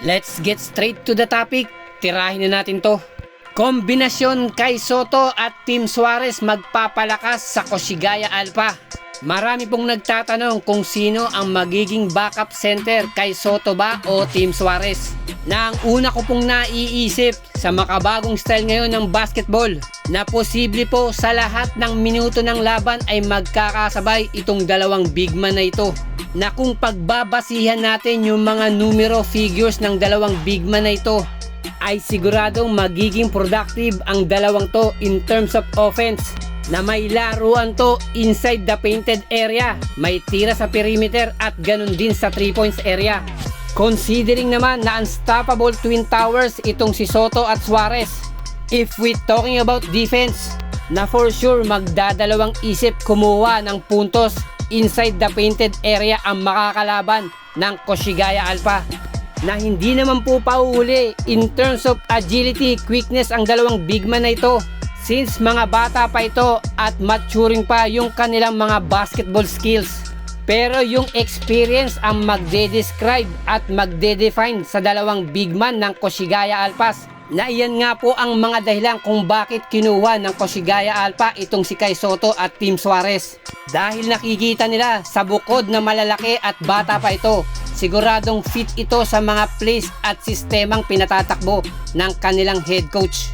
Let's get straight to the topic. Tirahin na natin to. Kombinasyon kay Soto at Team Suarez magpapalakas sa Koshigaya Alpha. Marami pong nagtatanong kung sino ang magiging backup center kay Soto ba o Team Suarez. Na ang una ko pong naiisip sa makabagong style ngayon ng basketball na posible po sa lahat ng minuto ng laban ay magkakasabay itong dalawang big man na ito. Na kung pagbabasihan natin yung mga numero figures ng dalawang big man na ito ay siguradong magiging productive ang dalawang to in terms of offense. Na may laruan to inside the painted area, may tira sa perimeter at ganun din sa 3 points area. Considering naman na unstoppable twin towers itong si Soto at Suarez, if we talking about defense, na for sure magdadalawang isip kumuha ng puntos inside the painted area ang makakalaban ng Koshigaya Alpha. Na hindi naman po pauuli in terms of agility, quickness ang dalawang big man na ito. Since mga bata pa ito at maturing pa yung kanilang mga basketball skills. Pero yung experience ang magde-describe at magde-define sa dalawang big man ng Koshigaya Alphas. Na iyan nga po ang mga dahilan kung bakit kinuha ng Koshigaya Alpha itong si Kai Soto at Team Suarez. Dahil nakikita nila sa bukod na malalaki at bata pa ito, siguradong fit ito sa mga plays at sistemang pinatatakbo ng kanilang head coach.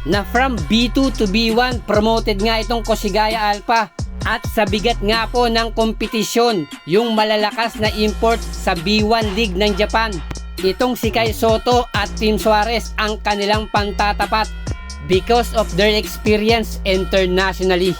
Na from B2 to B1 promoted nga itong Koshigaya Alpha at sa bigat nga po ng kompetisyon yung malalakas na import sa B1 League ng Japan. Itong si Kai Soto at Team Suarez ang kanilang pantatapat because of their experience internationally.